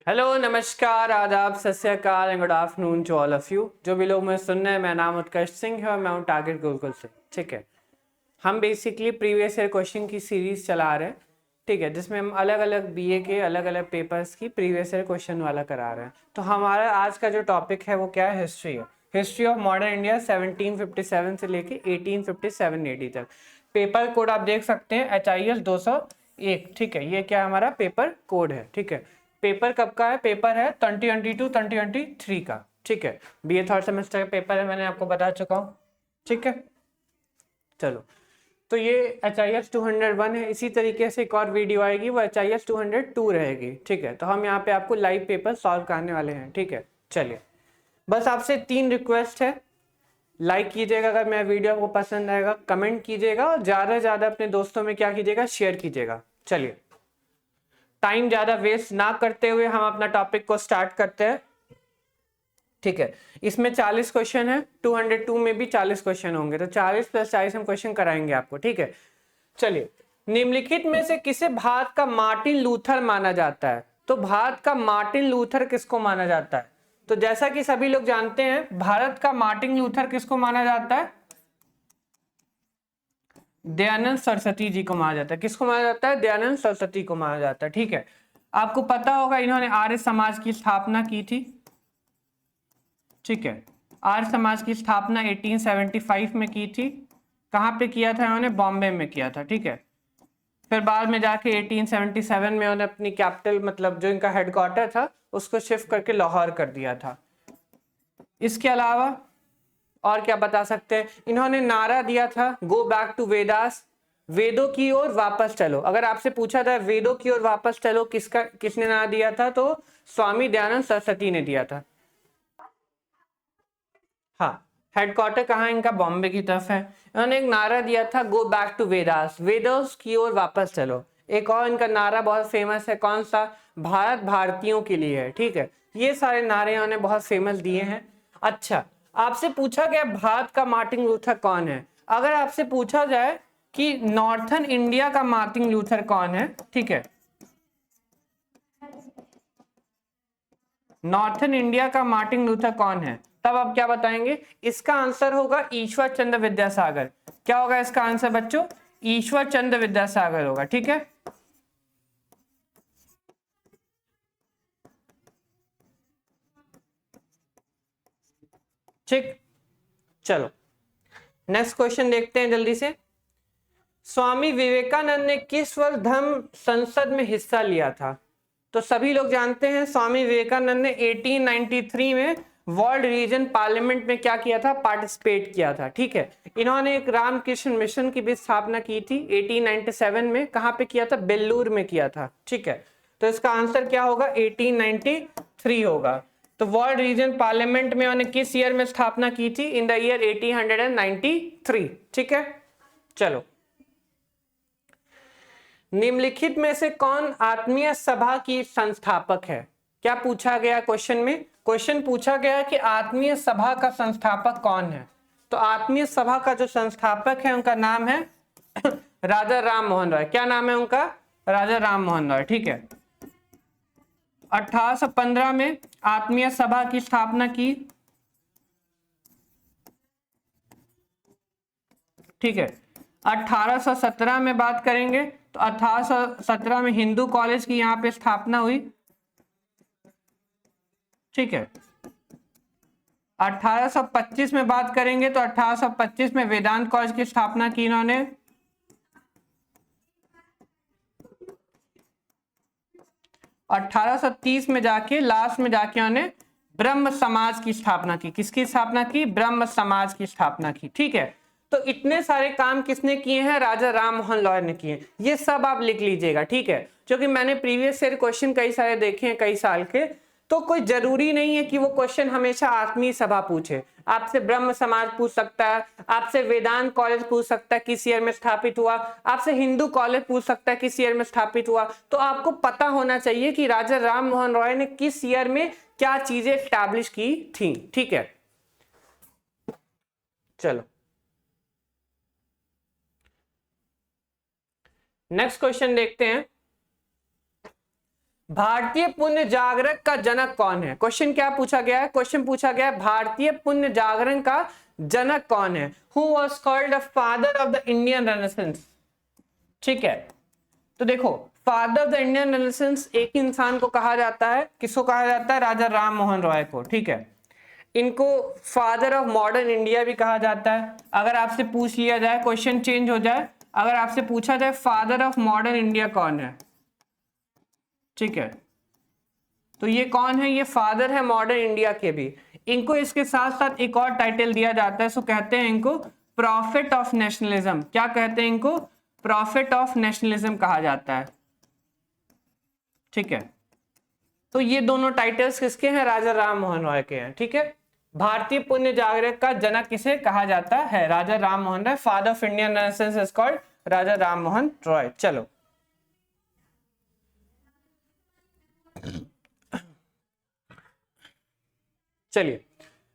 Hello, नमस्कार, आदाब, सत श्री अकाल and good afternoon to all of you. जो भी लोग मुझे सुन रहे हैं, मेरा नाम उत्कर्ष सिंह है और मैं हूँ टारगेट गुरुकुल से। ठीक है, हम बेसिकली प्रीवियस ईयर क्वेश्चन की सीरीज चला रहे हैं। ठीक है, जिसमें हम अलग अलग बीए के अलग अलग पेपर्स की प्रीवियस ईयर क्वेश्चन वाला करा रहे हैं। तो हमारा आज का जो टॉपिक है वो क्या है? हिस्ट्री है। हिस्ट्री ऑफ मॉडर्न इंडिया 1757 से लेके 1857 एडी तक। पेपर कोड आप देख सकते हैं HIS 201। ठीक है, ये क्या हमारा पेपर कोड है। ठीक है, पेपर कब का है? पेपर है 2022 2023 का। ठीक है, बीए थर्ड सेमेस्टर का पेपर है, मैंने आपको बता चुका हूँ। ठीक है, चलो, तो ये HIS 201 है। इसी तरीके से एक और वीडियो आएगी, वो HIS 202 रहेगी। ठीक है, तो हम यहाँ पे आपको लाइव पेपर सॉल्व करने वाले हैं। ठीक है, चलिए, बस आपसे 3 रिक्वेस्ट है। लाइक कीजिएगा अगर मेरा वीडियो आपको पसंद आएगा, कमेंट कीजिएगा और ज़्यादा से ज़्यादा अपने दोस्तों में क्या कीजिएगा, शेयर कीजिएगा। चलिए, टाइम ज़्यादा वेस्ट ना करते हुए हम अपना टॉपिक को स्टार्ट करते हैं। ठीक है, इसमें 40 क्वेश्चन है, 202 में भी 40 क्वेश्चन होंगे, तो 40 + 40 हम क्वेश्चन कराएंगे आपको। ठीक है, चलिए, निम्नलिखित में से किसे भारत का मार्टिन लूथर माना जाता है? तो भारत का मार्टिन लूथर किसको माना जाता है? तो जैसा कि सभी लोग जानते हैं, भारत का मार्टिन लूथर किसको माना जाता है? दयानंद सरस्वती जी को माना जाता है। किसको माना जाता है? दयानंद सरस्वती को माना जाता है। ठीक है, आपको पता होगा इन्होंने आर्य समाज की स्थापना की थी। ठीक है, आर्य समाज की स्थापना 1875 में की थी। कहाँ पे किया था इन्होंने? बॉम्बे में किया था। ठीक है, फिर बाद में जाके 1877 में उन्होंने अपनी कैपिटल, मतलब जो इनका हेडक्वार्टर था, उसको शिफ्ट करके लाहौर कर दिया था। इसके अलावा और क्या बता सकते हैं? इन्होंने नारा दिया था, गो बैक टू वेदास, वेदों की ओर वापस चलो। अगर आपसे पूछा जाए वेदों की ओर वापस चलो किसने नारा दिया था, तो स्वामी दयानंद सरस्वती ने दिया था। हाँ, हेडक्वार्टर कहाँ है इनका? बॉम्बे की तरफ है। इन्होंने एक नारा दिया था, गो बैक टू वेदास, वेदों की ओर वापस चलो। एक और इनका नारा बहुत फेमस है, कौन सा? भारत भारतीयों के लिए है। ठीक है, ये सारे नारे इन्होंने बहुत फेमस दिए हैं। अच्छा, आपसे पूछा गया भारत का मार्टिन लूथर कौन है? अगर आपसे पूछा जाए कि नॉर्थन इंडिया का मार्टिन लूथर कौन है, ठीक है, नॉर्थन इंडिया का मार्टिन लूथर कौन है, तब आप क्या बताएंगे? इसका आंसर होगा ईश्वर चंद्र विद्यासागर। क्या होगा इसका आंसर बच्चों? ईश्वर चंद्र विद्यासागर होगा। ठीक है, ठीक, चलो, नेक्स्ट क्वेश्चन देखते हैं जल्दी से। स्वामी विवेकानंद ने किस वर्ष धम्म संसद में हिस्सा लिया था? तो सभी लोग जानते हैं, स्वामी विवेकानंद ने 1893 में वर्ल्ड रीजन पार्लियामेंट में क्या किया था? पार्टिसिपेट किया था। ठीक है, इन्होंने एक रामकृष्ण मिशन की भी स्थापना की थी 1897 में। कहां पे किया था? बेल्लूर में किया था। ठीक है, तो इसका आंसर क्या होगा? 1893 होगा। तो वर्ल्ड रीजन पार्लियामेंट में उन्होंने किस ईयर में स्थापना की थी? In the year 1893। ठीक है, चलो, निम्नलिखित में से कौन आत्मीय सभा की संस्थापक है? क्या पूछा गया क्वेश्चन में? क्वेश्चन पूछा गया कि आत्मीय सभा का संस्थापक कौन है। तो आत्मीय सभा का जो संस्थापक है उनका नाम है राजा राम मोहन रॉय। क्या नाम है उनका? राजा राम मोहन रॉय। ठीक है, 1815 में आत्मीय सभा की स्थापना की। ठीक है, 1817 में बात करेंगे तो 1817 में हिंदू कॉलेज की यहाँ पे स्थापना हुई। ठीक है, 1825 में बात करेंगे तो 1825 में वेदांत कॉलेज की स्थापना की इन्होंने। 1830 में जाके लास्ट में जाके उन्होंने ब्रह्म समाज की स्थापना की। किसकी स्थापना की? ब्रह्म समाज की स्थापना की। ठीक है, तो इतने सारे काम किसने किए हैं? राजा राम मोहन रॉय ने किए। ये सब आप लिख लीजिएगा। ठीक है, क्योंकि मैंने प्रीवियस ईयर क्वेश्चन कई सारे देखे हैं कई साल के, तो कोई जरूरी नहीं है कि वो क्वेश्चन हमेशा आत्मीय सभा पूछे। आपसे ब्रह्म समाज पूछ सकता है, आपसे वेदांत कॉलेज पूछ सकता है किस ईयर में स्थापित हुआ, आपसे हिंदू कॉलेज पूछ सकता है किस ईयर में स्थापित हुआ। तो आपको पता होना चाहिए कि राजा राम मोहन रॉय ने किस ईयर में क्या चीजें स्टैब्लिश की थी। ठीक है, चलो, नेक्स्ट क्वेश्चन देखते हैं। भारतीय पुण्य जागरण का जनक कौन है? क्वेश्चन क्या पूछा गया है? क्वेश्चन पूछा गया है भारतीय पुण्य जागरण का जनक कौन है? Who was called the father of the Indian renaissance? ठीक है, तो देखो father of the Indian renaissance एक इंसान को कहा जाता है, किसको कहा जाता है? राजा राम मोहन रॉय को। ठीक है, इनको फादर ऑफ मॉडर्न इंडिया भी कहा जाता है। अगर आपसे पूछ लिया जाए, क्वेश्चन चेंज हो जाए, अगर आपसे पूछा जाए फादर ऑफ मॉडर्न इंडिया कौन है, ठीक है, तो ये कौन है? ये फादर है मॉडर्न इंडिया के भी। इनको इसके साथ साथ एक और टाइटल दिया जाता है, सो कहते हैं इनको प्रॉफिट ऑफ नेशनलिज्म। क्या कहते हैं इनको? प्रॉफिट ऑफ नेशनलिज्म कहा जाता है। ठीक है, तो ये दोनों टाइटल्स किसके हैं? राजा राम मोहन रॉय के हैं। ठीक है, भारतीय पुण्य जागरण का जनक किसे कहा जाता है? Raja Ram Mohan Roy. Father of Indian renaissance is called Raja Ram Mohan Roy. चलो चलिए,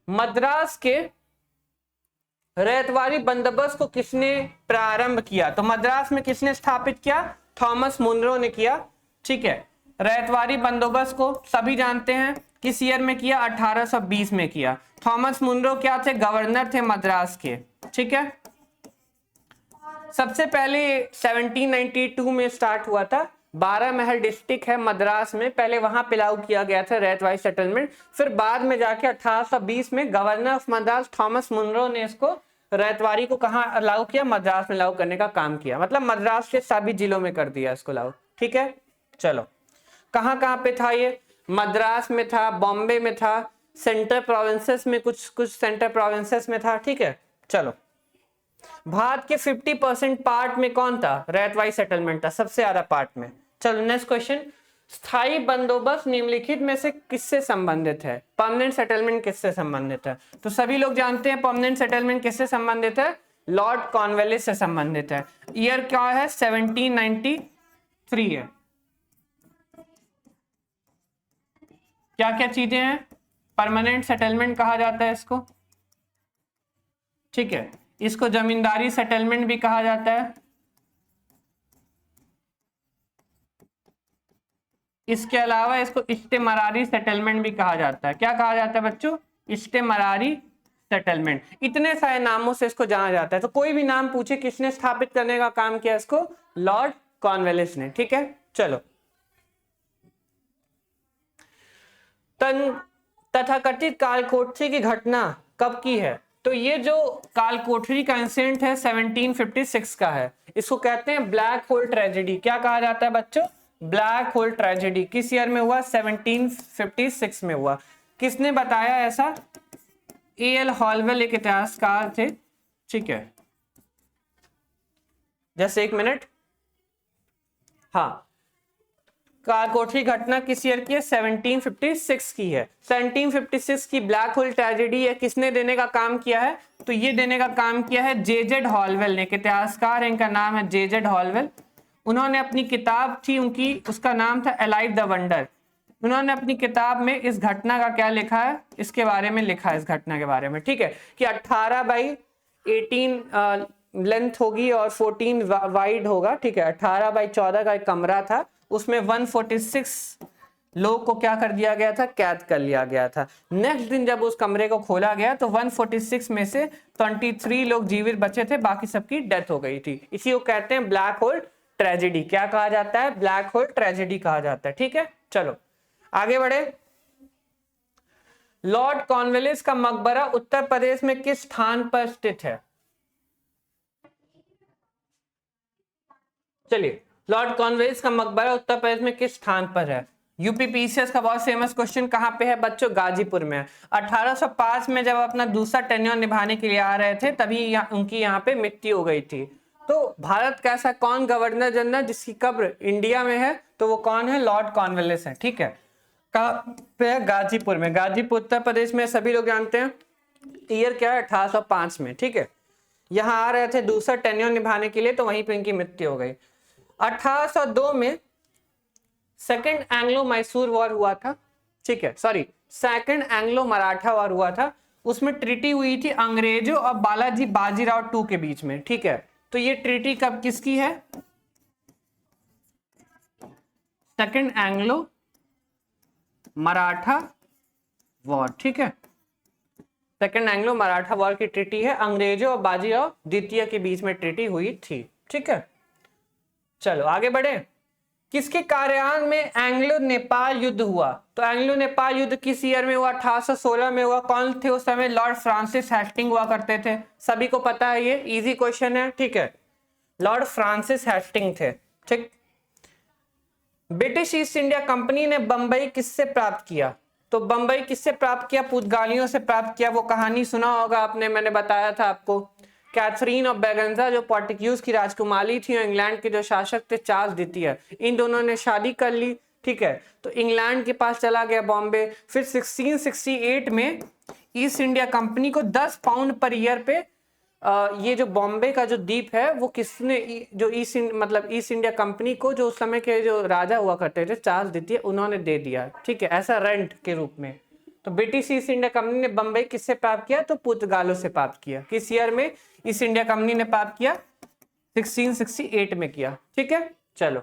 मद्रास के रैयतवाड़ी बंदोबस्त को किसने प्रारंभ किया? तो मद्रास में किसने स्थापित किया? थॉमस मुनरो ने किया। ठीक है, रैयतवाड़ी बंदोबस्त को सभी जानते हैं, किस ईयर में किया? 1820 में किया। थॉमस मुनरो क्या थे? गवर्नर थे मद्रास के। ठीक है, सबसे पहले 1792 में स्टार्ट हुआ था। 12 महल डिस्ट्रिक्ट है मद्रास में, पहले वहां पे लागू किया गया था रैयतवाड़ी सेटलमेंट। फिर बाद में जाके 1820 में governor of Madras Thomas Munro ने इसको रैयतवाड़ी को कहाँ लागू किया? मद्रास में लागू करने का काम किया। मतलब मद्रास के सभी जिलों में कर दिया इसको लागू। ठीक है, चलो कहाँ कहाँ पे था ये? मद्रास में था, बॉम्बे में था, सेंट्रल प्रोविंसेस में, कुछ सेंट्रल प्रोविंसेस में था। ठीक है, चलो भारत के 50% पार्ट में कौन था? रैयतवाड़ी सेटलमेंट था सबसे ज्यादा पार्ट में। चलो नेक्स्ट क्वेश्चन, स्थायी बंदोबस्त निम्नलिखित में से किससे संबंधित है? परमानेंट सेटलमेंट किससे संबंधित है? तो सभी लोग जानते हैं परमानेंट सेटलमेंट किससे संबंधित है? लॉर्ड कॉर्नवालिस से संबंधित है। ईयर क्या है? 1793 है। क्या क्या चीजें हैं? परमानेंट सेटलमेंट कहा जाता है इसको। ठीक है, इसको जमींदारी सेटलमेंट भी कहा जाता है। इसके अलावा इसको इस्तेमरारी सेटलमेंट भी कहा जाता है। क्या कहा जाता है बच्चों? इस्तेमरारी सेटलमेंट। इतने सारे नामों से इसको जाना जाता है। तो कोई भी नाम पूछे, किसने स्थापित करने का काम किया इसको? लॉर्ड कॉर्नवालिस ने। ठीक है, चलो तथाकथित कालकोठरी की घटना कब की है? तो ये जो कालकोठरी का इंसिडेंट है 1756 का है। इसको कहते हैं ब्लैक होल ट्रेजेडी। क्या कहा जाता है बच्चों? Black hole tragedy. किस ईयर में हुआ? 1756 में हुआ। किसने बताया ऐसा? एल हॉलवेल एक इतिहासकार थे। ठीक है, जैसे एक मिनट। हाँ, कालकोठरी घटना किस ईयर की है? 1756 की है। 1756 की ब्लैक होल ट्रेजेडी है, किसने देने का काम किया है? तो ये देने का काम किया है जेजेड हॉलवेल ने। इतिहासकार है, इनका नाम है जेजेड हॉलवेल। उन्होंने अपनी किताब थी उनकी, उसका नाम था अलाइव द वंडर। उन्होंने अपनी किताब में इस घटना का क्या लिखा है? इसके बारे में लिखा है, इस घटना के बारे में। ठीक है, कि 18/18 लेंथ होगी और 14 वाइड होगा। ठीक है, 18/14 का एक कमरा था, उसमें 146 लोग को क्या कर दिया गया था? कैद कर लिया गया था। नेक्स्ट दिन जब उस कमरे को खोला गया तो 146 में से 23 लोग जीवित बचे थे, बाकी सबकी डेथ हो गई थी। इसी को कहते हैं ब्लैक होल ट्रेजेडी। क्या कहा जाता है? ब्लैक होल ट्रेजेडी कहा जाता है। ठीक है, चलो आगे बढ़े। लॉर्ड कॉर्नवालिस का मकबरा उत्तर प्रदेश में किस स्थान पर स्थित है? चलिए, लॉर्ड कॉर्नवालिस का मकबरा उत्तर प्रदेश में किस स्थान पर है? यूपीपीसीएस का बहुत फेमस क्वेश्चन कहां पे है बच्चों? गाजीपुर में है। 1805 में जब अपना दूसरा टेन्योर निभाने के लिए आ रहे थे, तभी उनकी यहाँ पे मृत्यु हो गई थी। तो भारत का ऐसा कौन गवर्नर जनरल जिसकी कब्र इंडिया में है? तो वो कौन है? लॉर्ड कॉर्नवालिस है। ठीक है, कहाँ पे है? गाजीपुर में। गाजीपुर उत्तर प्रदेश में, सभी लोग जानते हैं। ईयर क्या है? 1805 में। ठीक है, यहाँ आ रहे थे दूसरा टेन्योर निभाने के लिए, तो वहीं पे इनकी मृत्यु हो गई। 1802 में सेकंड एंग्लो मैसूर वॉर हुआ था। ठीक है, sorry, second Anglo Maratha war हुआ था। उसमें ट्रीटी हुई थी अंग्रेजों और बालाजी बाजीराव टू के बीच में। ठीक है, तो ये ट्रीटी कब किसकी है? सेकंड एंग्लो मराठा वॉर, ठीक है। सेकेंड एंग्लो मराठा वॉर की ट्रीटी है, अंग्रेजों और बाजीराव द्वितीय के बीच में ट्रीटी हुई थी, ठीक है। चलो आगे बढ़े। किसके कार्यालय में एंग्लो नेपाल युद्ध हुआ? तो एंग्लो नेपाल युद्ध किस ईयर में हुआ? 1816 में हुआ। कौन थे उस समय? लॉर्ड फ्रांसिस हेस्टिंग हुआ करते थे, सभी को पता है, ये इजी क्वेश्चन है, ठीक है। लॉर्ड फ्रांसिस हेस्टिंग थे, ठीक। ब्रिटिश ईस्ट इंडिया कंपनी ने बंबई किससे प्राप्त किया? तो बंबई किससे प्राप्त किया? पुर्तगालियों से प्राप्त किया। वो कहानी सुना होगा आपने, मैंने बताया था आपको। कैथरीन और बेगंजा जो पोर्टुगीज की राजकुमारी थी और इंग्लैंड के जो शासक थे चार्ल्स द्वितीय, इन दोनों ने शादी कर ली, ठीक है। तो इंग्लैंड के पास चला गया बॉम्बे। फिर 1668 में ईस्ट इंडिया कंपनी को 10 पाउंड पर ईयर पे ये जो बॉम्बे का जो द्वीप है वो किसने, जो ईस्ट इंडिया कंपनी को, जो उस समय के जो राजा हुआ करते थे चार्ल्स द्वितीय, उन्होंने दे दिया, ठीक है, ऐसा रेंट के रूप में। तो ब्रिटिश ईस्ट इंडिया कंपनी ने बंबई किससे प्राप्त किया? तो पुर्तगालों से प्राप्त किया। किस ईयर में ईस्ट इंडिया कंपनी ने प्राप्त किया? 1668 में किया, ठीक है। चलो,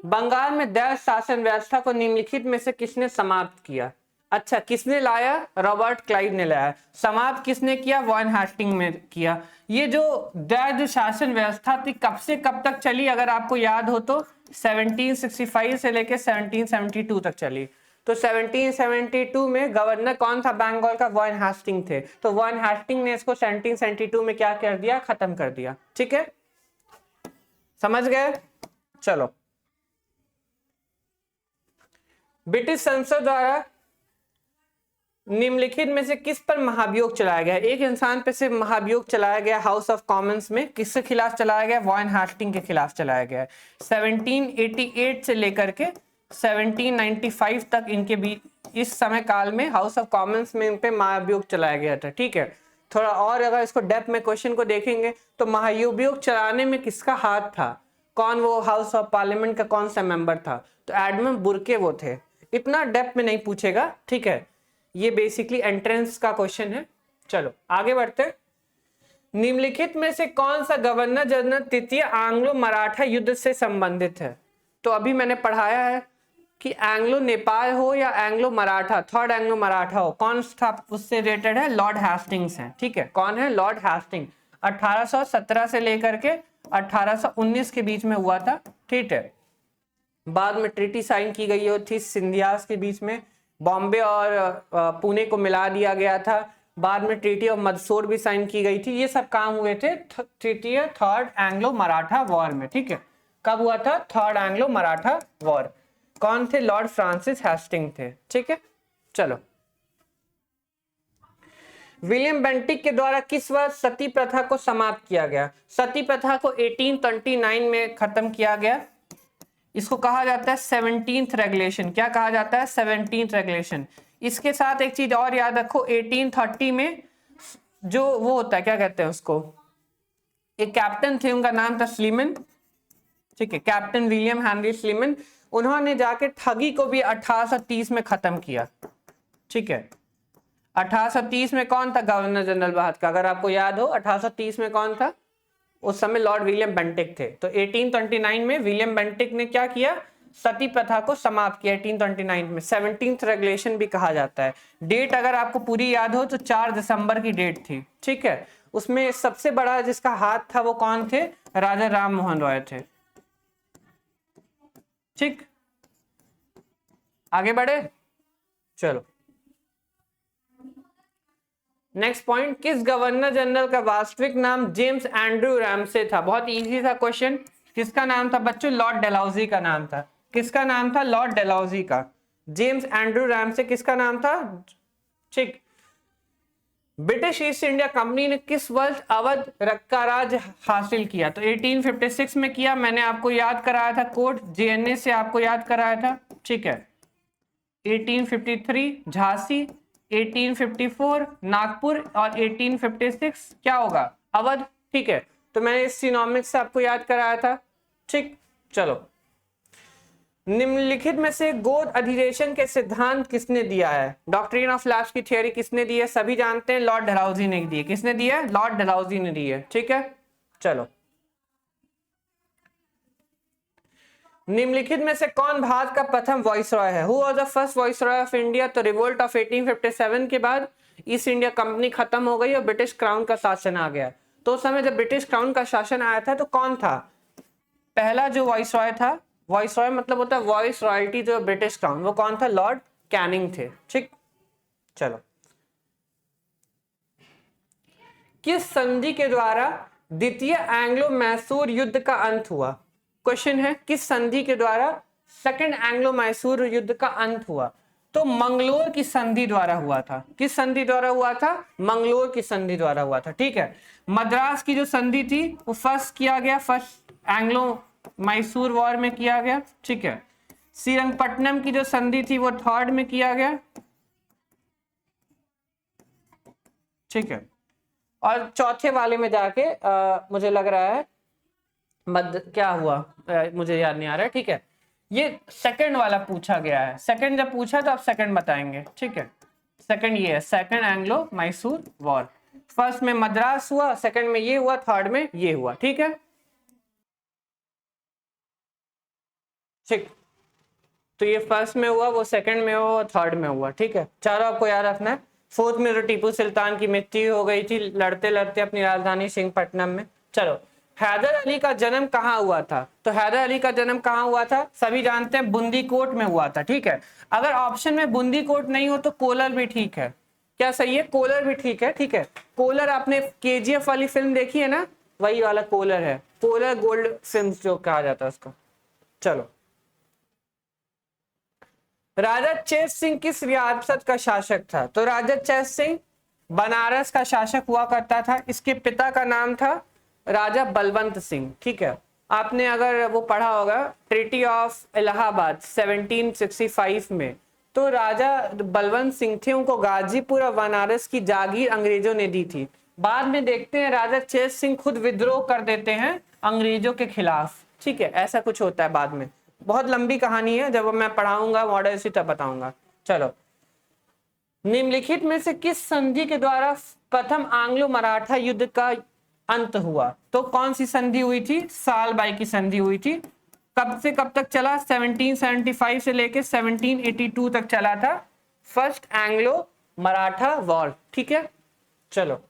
बंगाल में दैव शासन व्यवस्था को निम्नलिखित में से किसने समाप्त किया? अच्छा, किसने लाया? रॉबर्ट क्लाइव ने लाया। समाप्त किसने किया? वॉन हेस्टिंग में किया। ये जो दैव शासन व्यवस्था थी कब से कब तक चली? अगर आपको याद हो तो 1765 से लेकर 1772 तक चली। तो 1772 में गवर्नर कौन था बंगाल का? वॉन हेस्टिंग थे। तो वॉन हेस्टिंग ने इसको 1772 में क्या कर दिया? खत्म कर दिया, ठीक है, समझ गए? चलो, ब्रिटिश संसद द्वारा निम्नलिखित में से किस पर महाभियोग चलाया गया? एक इंसान पे से महाभियोग चलाया गया हाउस ऑफ कॉमन्स में। किसके खिलाफ चलाया गया? वॉन हेस्टिंग के खिलाफ चलाया गया। 1788 से लेकर के 1795 तक इनके बीच, इस समय काल में हाउस ऑफ कॉमन्स में इन पे महाभियोग चलाया गया था, ठीक है। थोड़ा और अगर इसको डेप्थ में क्वेश्चन को देखेंगे तो महाभियोग चलाने में किसका हाथ था? कौन वो हाउस ऑफ पार्लियामेंट का कौन सा मेंबर था? तो एडमंड बुर्के वो थे। इतना डेप्थ में नहीं पूछेगा, ठीक है, ये बेसिकली एंट्रेंस का क्वेश्चन है। चलो आगे बढ़ते। निम्नलिखित में से कौन सा गवर्नर जनरल तृतीय एंग्लो मराठा युद्ध से संबंधित है? तो अभी मैंने पढ़ाया है कि एंग्लो नेपाल हो या Anglo Maratha, third Anglo Maratha हो, कौन सा उससे रिलेटेड है? लॉर्ड हेस्टिंग्स है, ठीक है। कौन है? Lord Hasting. 1817 से लेकर के 1819 के बीच में हुआ था, ठीक है। बाद में ट्रीटी साइन की गई थी सिंधियास के बीच में, बॉम्बे और पुणे को मिला दिया गया था। बाद में ट्रीटी ऑफ मदसौर भी साइन की गई थी। ये सब काम हुए थे तृतीय थर्ड एंग्लो मराठा वॉर में, ठीक है। कब हुआ था? Third Anglo Maratha war. कौन थे? लॉर्ड फ्रांसिस हेस्टिंग थे, ठीक है। चलो, विलियम बेंटिक के द्वारा किस वर्ष सती प्रथा को समाप्त किया गया? सती प्रथा को 1829 में खत्म किया गया। इसको कहा जाता है 17th रेगुलेशन। क्या कहा जाता है? 17th regulation. इसके साथ एक चीज और याद रखो, 1830 में जो वो होता है, क्या कहते हैं उसको, एक कैप्टन थे, उनका नाम था स्लीमन, ठीक है, कैप्टन विलियम हेनरी स्लीमन। उन्होंने जाके ठगी को भी 1830 में खत्म किया, ठीक है। 1830 में कौन था गवर्नर जनरल भारत का? अगर आपको याद हो 1830 में कौन था? उस समय लॉर्ड विलियम बेंटिक थे। तो 1829 में विलियम बेंटिक ने क्या किया? सती प्रथा को समाप्त किया 1829 में। 17th रेगुलेशन भी कहा जाता है। डेट अगर आपको पूरी याद हो तो 4 दिसंबर की डेट थी, ठीक है। उसमें सबसे बड़ा जिसका हाथ था वो कौन थे? राजा राम मोहन रॉय थे, ठीक। आगे बढ़े, चलो नेक्स्ट पॉइंट। किस गवर्नर जनरल का वास्तविक नाम जेम्स एंड्रू रैमसे था? बहुत इजी था क्वेश्चन। किसका नाम था बच्चों? लॉर्ड डेलहौजी का नाम था। किसका नाम था? लॉर्ड डेलहौजी का। जेम्स एंड्रू रैमसे किसका नाम था, ठीक। ब्रिटिश ईस्ट इंडिया कंपनी ने किस वर्ष अवध का राज हासिल किया? तो 1856 में किया। मैंने आपको याद कराया था कोड, जेएनए से आपको याद कराया था, ठीक है। 1853 झांसी, 1854 नागपुर और 1856 क्या होगा? अवध, ठीक है। तो मैंने इस सिनोमिक्स से आपको याद कराया था, ठीक। चलो, निम्नलिखित में से गोद अधिवेशन के सिद्धांत किसने दिया है? डॉक्ट्रिन ऑफ लैप्स की थ्योरी किसने दी है? सभी जानते हैं, लॉर्ड डलहौजी ने दी है। किसने दी है? लॉर्ड डलहौजी ने दी है, ठीक है। चलो, निम्नलिखित में से कौन भारत का प्रथम वॉइसरॉय है? Who was the first viceroy of India? तो रिवोल्ट ऑफ 1857 के बाद ईस्ट इंडिया कंपनी खत्म हो गई और ब्रिटिश क्राउन का शासन आ गया। तो उस समय जब ब्रिटिश क्राउन का शासन आया था तो कौन था पहला जो वॉइसरॉय था? वॉइसरॉय मतलब होता है वॉइस रॉयल्टी जो ब्रिटिश क्राउन, वो कौन था? लॉर्ड कैनिंग थे। ठीक, चलो। किस संधि के द्वारा द्वितीय एंग्लो मैसूर युद्ध का अंत हुआ? क्वेश्चन है किस संधि के द्वारा सेकंड एंग्लो मैसूर युद्ध का अंत हुआ? तो मंगलोर की संधि द्वारा हुआ था। किस संधि द्वारा हुआ था? मंगलोर की संधि द्वारा हुआ था। ठीक है, मद्रास की जो संधि थी वो फर्स्ट किया गया, फर्स्ट एंग्लो मैसूर वॉर में किया गया। ठीक है, श्रीरंगपट्टनम की जो संधि थी वो थर्ड में किया गया। ठीक है, और चौथे वाले में जाके मुझे लग रहा है क्या हुआ, मुझे याद नहीं आ रहा है। ठीक है, ये सेकंड वाला पूछा गया है। सेकंड जब पूछा तो आप सेकंड बताएंगे। ठीक है, सेकंड ये है, second Anglo Mysore war. First में मद्रास हुआ, सेकंड में ये हुआ, थर्ड में ये हुआ। ठीक है, ठीक, तो ये फर्स्ट में हुआ, वो सेकंड में हुआ, थर्ड में हुआ। ठीक है, चारों आपको याद रखना है। फोर्थ में तो टीपू सुल्तान की मृत्यु हो गई थी लड़ते लड़ते अपनी राजधानी सिंहपट्टनम में। चलो, हैदर अली का जन्म कहाँ हुआ था? तो हैदर अली का जन्म कहाँ हुआ था? सभी जानते हैं बूंदी कोट में हुआ था। ठीक है, अगर ऑप्शन में बूंदी कोट नहीं हो तो कोलर भी ठीक है। क्या सही है? कोलर भी ठीक है। ठीक है, कोलर आपने केजीएफ वाली फिल्म देखी है ना, वही वाला कोलर है। कोलर गोल्ड फिल्म जो कहा जाता है उसको। चलो, राजा चेत सिंह किस रियासत का शासक था? तो राजा चेत सिंह बनारस का शासक हुआ करता था। इसके पिता का नाम था राजा बलवंत सिंह। ठीक है, आपने अगर वो पढ़ा होगा ट्रीटी ऑफ इलाहाबाद 1765 में, तो राजा बलवंत सिंह थे, उनको गाजीपुर और बनारस की जागीर अंग्रेजों ने दी थी। बाद में देखते हैं राजा चेत सिंह खुद विद्रोह कर देते हैं अंग्रेजों के खिलाफ। ठीक है, ऐसा कुछ होता है बाद में, बहुत लंबी कहानी है, जब मैं पढ़ाऊंगा मॉडल हिस्ट्री तब बताऊंगा। चलो, निम्नलिखित में से किस संधि के द्वारा प्रथम आंग्लो मराठा युद्ध का अंत हुआ? तो कौन सी संधि हुई थी? सालबाई की संधि हुई थी। कब से कब तक चला? 1775 से लेके 1782 तक चला था, फर्स्ट एंग्लो मराठा वॉर। ठीक है, चलो,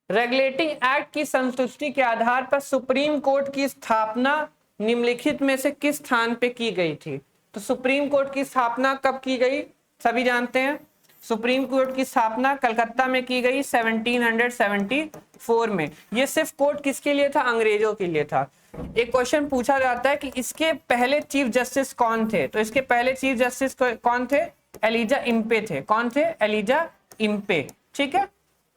रेगुलेटिंग एक्ट की संतुष्टि के आधार पर सुप्रीम कोर्ट की स्थापना निम्नलिखित में से किस स्थान पे की गई थी? तो सुप्रीम कोर्ट की स्थापना कब की गई? सभी जानते हैं, सुप्रीम कोर्ट की स्थापना कलकत्ता में की गई 1774 में। ये सिर्फ कोर्ट किसके लिए था? अंग्रेजों के लिए था। एक क्वेश्चन पूछा जाता है कि इसके पहले चीफ जस्टिस कौन थे? तो इसके पहले चीफ जस्टिस कौन थे? एलिजा इम्पे थे। कौन थे? Elijah Impey. ठीक है,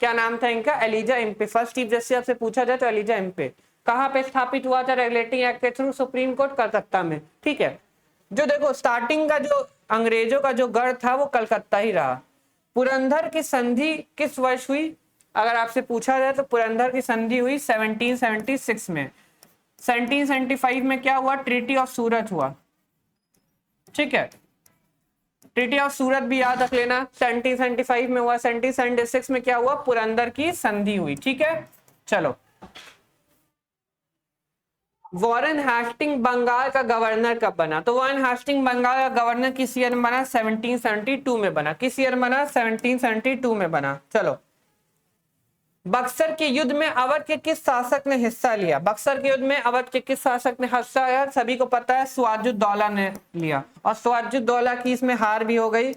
क्या नाम था इनका? Elijah Impey. First chief justice आपसे पूछा जाए तो एलिजा इम्पे। कहां पे स्थापित हुआ था रेगुलेटिंग एक्ट के थ्रू? सुप्रीम कोर्ट, कलकत्ता में। ठीक है, जो देखो स्टार्टिंग का जो अंग्रेजों का जो गढ़ था वो कलकत्ता ही रहा। पुरंदर की संधि किस वर्ष हुई? अगर आपसे पूछा जाए तो पुरंदर की संधि हुई 1776 में। 1775 में क्या हुआ? ट्रीटी ऑफ सूरत हुआ। ठीक है, ट्रीटी ऑफ सूरत भी याद रख लेना, 1775 में हुआ। 1776 में क्या हुआ? पुरंदर की संधि हुई। ठीक है, चलो, वॉरेन हेस्टिंग बंगाल का गवर्नर कब बना? तो वॉरेन हेस्टिंग बंगाल का गवर्नर किस ईयर में बना? 1772 में बना। किस ईयर बना? 1772 में बना। चलो, बक्सर के युद्ध में अवध के किस शासक ने हिस्सा लिया? बक्सर के युद्ध में अवध के किस शासक ने हिस्सा लिया? सभी को पता है, सिराजुद्दौला ने लिया, और सिराजुद्दौला की इसमें हार भी हो गई।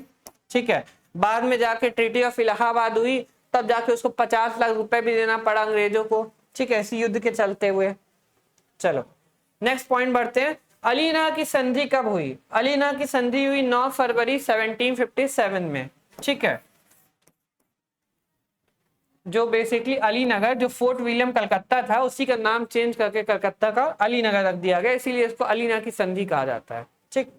ठीक है, बाद में जाके ट्रीटी ऑफ इलाहाबाद हुई, तब जाके उसको 50 लाख रुपए भी देना पड़ा अंग्रेजों को। ठीक है, इसी युद्ध के चलते हुए। चलो, नेक्स्ट पॉइंट बढ़ते हैं। अलीना की संधि कब हुई? अलीना की संधि हुई 9 फरवरी 1757 में। ठीक है, जो बेसिकली अली नगर, जो फोर्ट विलियम कलकत्ता था, उसी का नाम चेंज करके कलकत्ता का अली नगर रख दिया गया, इसीलिए इसको अलीना की संधि कहा जाता है। ठीक,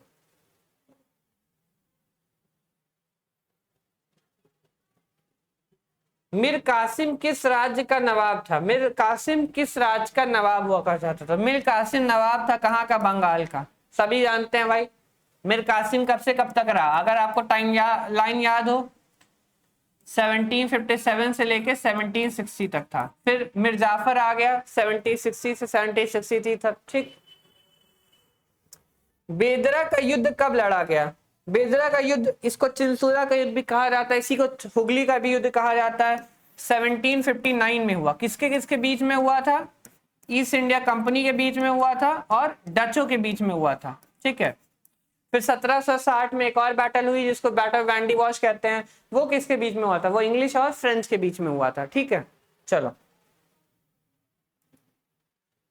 मीर कासिम किस राज्य का नवाब था? मीर कासिम किस राज्य का नवाब हुआ करता था? तो मीर कासिम नवाब था कहाँ का? बंगाल का। सभी जानते हैं भाई, मीर कासिम कब से कब तक रहा? अगर आपको लाइन याद हो, 1757 से लेके 1760 तक था। फिर मिर्जाफर आ गया 1760 से 1763 तक, ठीक। बेदरा का युद्ध कब लड़ा गया? बेदरा का युद्ध, इसको चिंसुरा का युद्ध भी कहा जाता है, इसी को हुगली का भी युद्ध कहा जाता है, 1759 में हुआ। किसके किसके बीच में हुआ था? ईस्ट इंडिया कंपनी के बीच में हुआ था और डचों के बीच में हुआ था, ठीक है। फिर 1760 में एक और बैटल हुई जिसको बैटल वैंडी वॉश कहते हैं, वो किसके बीच में हुआ था? वो इंग्लिश और फ्रेंच के बीच में हुआ था, ठीक है। चलो,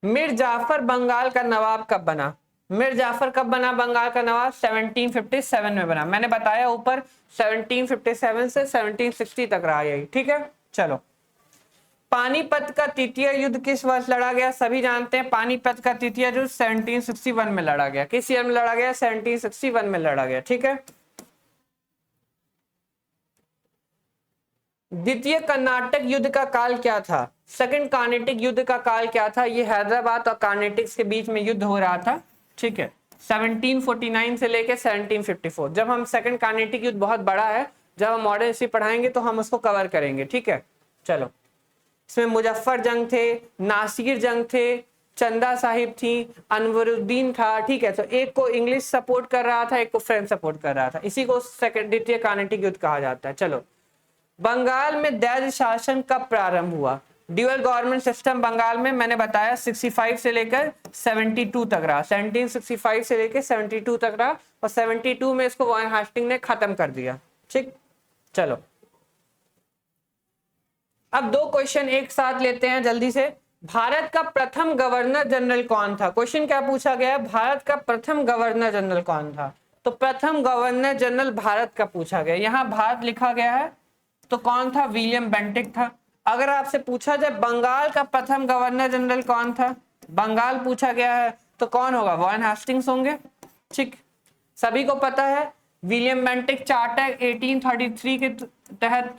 मीर जाफर बंगाल का नवाब कब बना? मीर जाफर कब बना बंगाल का नवाब? 1757 में बना। मैंने बताया ऊपर 1757 से 1760 तक रहा यही, ठीक है। चलो, पानीपत का तृतीय युद्ध किस वर्ष लड़ा गया? सभी जानते हैं पानीपत का तृतीय युद्ध 1761 में लड़ा गया। किस ईयर में लड़ा गया? 1761 में लड़ा गया, ठीक है। द्वितीय कर्नाटक युद्ध का काल क्या था? सेकंड कार्नेटिक युद्ध का काल क्या था? ये हैदराबाद और कार्नेटिक्स के बीच में युद्ध हो रहा था, ठीक है, 1749 से लेके 1754। जब हम सेकंड कार्नेटिक युद्ध बहुत बड़ा है, जब हम मॉडर्न हिस्ट्री पढ़ाएंगे तो हम उसको कवर करेंगे, ठीक है। चलो, इसमें मुजफ्फर जंग थे, नासिर जंग थे, चंदा साहिब थी, अनवरुद्दीन था, ठीक है। तो एक को इंग्लिश सपोर्ट कर रहा था, एक को फ्रेंच सपोर्ट कर रहा था, इसी को सेकंड द्वितीय कार्नेटिक युद्ध कहा जाता है। चलो, बंगाल में दैज शासन कब प्रारंभ हुआ? ड्यूअल गवर्नमेंट सिस्टम बंगाल में मैंने बताया 65 से लेकर 72 तक रहा, 1765 से लेकर 72 तक रहा, और 72 में इसको वॉरेन हास्टिंग ने खत्म कर दिया, ठीक। चलो, अब दो क्वेश्चन एक साथ लेते हैं जल्दी से। भारत का प्रथम गवर्नर जनरल कौन था? क्वेश्चन क्या पूछा गया है? भारत का प्रथम गवर्नर जनरल कौन था? तो प्रथम गवर्नर जनरल भारत का पूछा गया, यहाँ भारत लिखा गया है, तो कौन था? विलियम बेंटिक था। अगर आपसे पूछा जाए बंगाल का प्रथम गवर्नर जनरल कौन था, बंगाल पूछा गया है, तो कौन होगा? वॉरेन हास्टिंग्स होंगे, ठीक। सभी को पता है विलियम बेंटिक चार्टर 1833 के तहत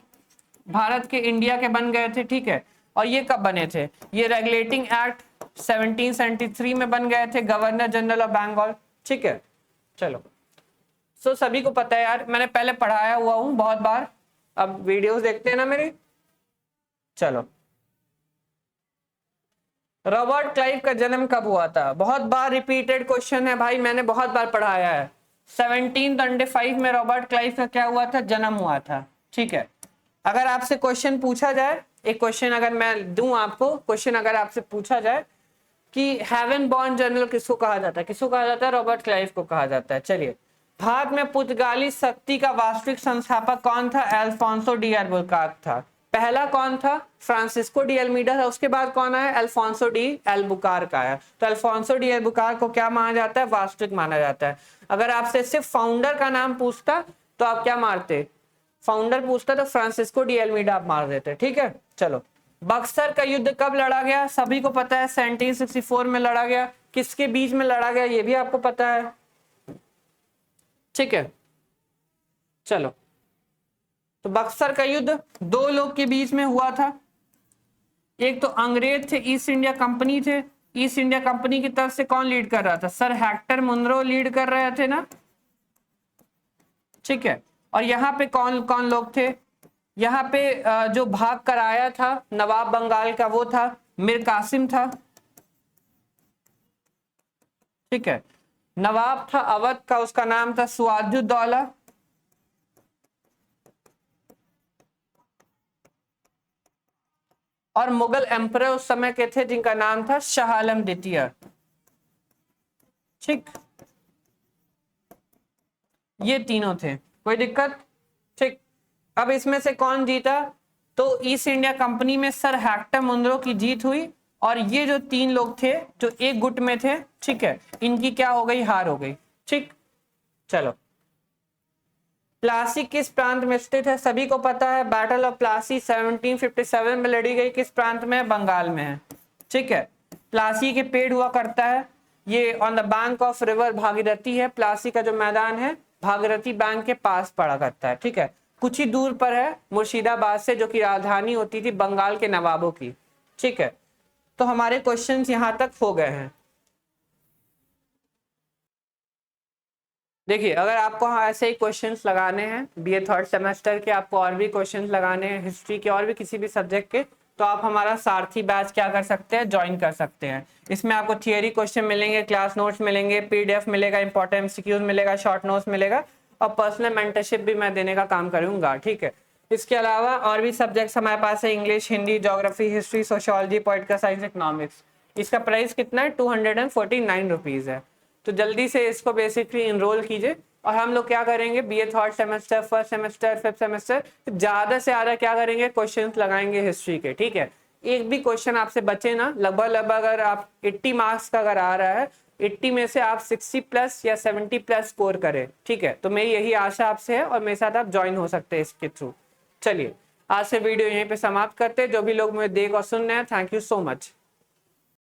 भारत के इंडिया के बन गए थे, ठीक है। और ये कब बने थे? ये रेगुलेटिंग एक्ट 1773 में बन गए थे, गवर्नर जनरल ऑफ बंगाल, ठीक है। चलो, सो सभी को पता है यार, मैंने पहले पढ़ाया हुआ हूं बहुत बार, अब वीडियोस देखते हैं ना मेरी। चलो, रॉबर्ट क्लाइव का जन्म कब हुआ था? बहुत बार रिपीटेड क्वेश्चन है भाई, मैंने बहुत बार पढ़ाया है। 1725 में रॉबर्ट क्लाइव का क्या हुआ था? जन्म हुआ था, ठीक है। अगर आपसे क्वेश्चन पूछा जाए, एक क्वेश्चन अगर मैं दूं आपको, क्वेश्चन अगर आपसे पूछा जाए कि हेवन बॉर्न जनरल किसको कहा जाता है? किसको कहा जाता है? रॉबर्ट क्लाइव को कहा जाता है। चलिए, भारत में पुर्तगाली शक्ति का वास्तविक संस्थापक कौन था? अल्फोंसो डी एल्बुकर्क था। पहला कौन था? फ्रांसिस्को डी अल्मीडा था। उसके बाद कौन आया? अल्फोंसो डी एल्बुकर्क आया। तो अल्फोंसो डी एल्बुकर्क को क्या माना जाता है? वास्तविक माना जाता है। अगर आपसे सिर्फ फाउंडर का नाम पूछता तो आप क्या मारते? फाउंडर पूछता तो फ्रांसिस्को डी एल्मीडा आप मार देते, ठीक है। चलो, बक्सर का युद्ध कब लड़ा गया? सभी को पता है 1764 में लड़ा गया। किसके बीच में लड़ा गया ये भी आपको पता है, ठीक है। चलो, तो बक्सर का युद्ध दो लोग के बीच में हुआ था, एक तो अंग्रेज थे, ईस्ट इंडिया कंपनी थे। ईस्ट इंडिया कंपनी की तरफ से कौन लीड कर रहा था? सर हेक्टर मुनरो लीड कर रहे थे ना, ठीक है। और यहाँ पे कौन कौन लोग थे? यहाँ पे जो भाग कर आया था नवाब बंगाल का, वो था मीर कासिम था, ठीक है। नवाब था अवध का, उसका नाम था सुआदुद्दौला। और मुगल एम्परर उस समय के थे जिनका नाम था शाह आलम द्वितीय, ठीक। ये तीनों थे, कोई दिक्कत? ठीक। अब इसमें से कौन जीता? तो ईस्ट इंडिया कंपनी में सर हेक्टर मुनरो की जीत हुई, और ये जो तीन लोग थे जो एक गुट में थे, ठीक है, इनकी क्या हो गई? हार हो गई, ठीक। चलो, प्लासी किस प्रांत में स्थित है? सभी को पता है बैटल ऑफ प्लासी 1757 में लड़ी गई। किस प्रांत में? बंगाल में है, ठीक है। प्लासी के पेड़ हुआ करता है, ये on the bank of river Bhagirathi है। प्लासी का जो मैदान है भागीरथी बैंक के पास पड़ा करता है, ठीक है। कुछ ही दूर पर है मुर्शिदाबाद से, जो कि राजधानी होती थी बंगाल के नवाबों की, ठीक है। तो हमारे क्वेश्चंस यहां तक हो गए हैं। देखिए अगर आपको ऐसे ही क्वेश्चंस लगाने हैं बीए थर्ड सेमेस्टर के, आपको और भी क्वेश्चंस लगाने हैं हिस्ट्री के और भी किसी भी सब्जेक्ट के, तो आप हमारा सारथी बैच क्या कर सकते हैं, ज्वाइन कर सकते हैं। इसमें आपको थियरी क्वेश्चन मिलेंगे, क्लास नोट्स मिलेंगे, पीडीएफ मिलेगा, इंपॉर्टेंट एमसीक्यूज मिलेगा, शॉर्ट नोट्स मिलेगा और पर्सनल मेंटरशिप भी मैं देने का काम करूंगा, ठीक है। इसके अलावा और भी सब्जेक्ट्स हमारे पास है, English, Hindi, geography, history, sociology, political science, economics. इसका प्राइस कितना है, 249 रुपीज है। तो जल्दी से इसको बेसिकली इनरोल कीजिए। और हम लोग क्या करेंगे, BA third semester, first semester, fifth semester, ज्यादा से ज्यादा क्या करेंगे, क्वेश्चंस लगाएंगे हिस्ट्री के, ठीक है। एक भी क्वेश्चन आपसे बचे ना, लगभग अगर आप 80 मार्क्स का अगर आ रहा है, 80 में से आप 60 प्लस या 70 प्लस स्कोर करें, ठीक है। तो मेरी यही आशा आपसे है और मेरे साथ आप ज्वाइन हो सकते हैं इसके थ्रू। चलिए आज से वीडियो यहीं पे समाप्त करते हैं। जो भी लोग मुझे देख और सुन रहे हैं, थैंक यू सो मच।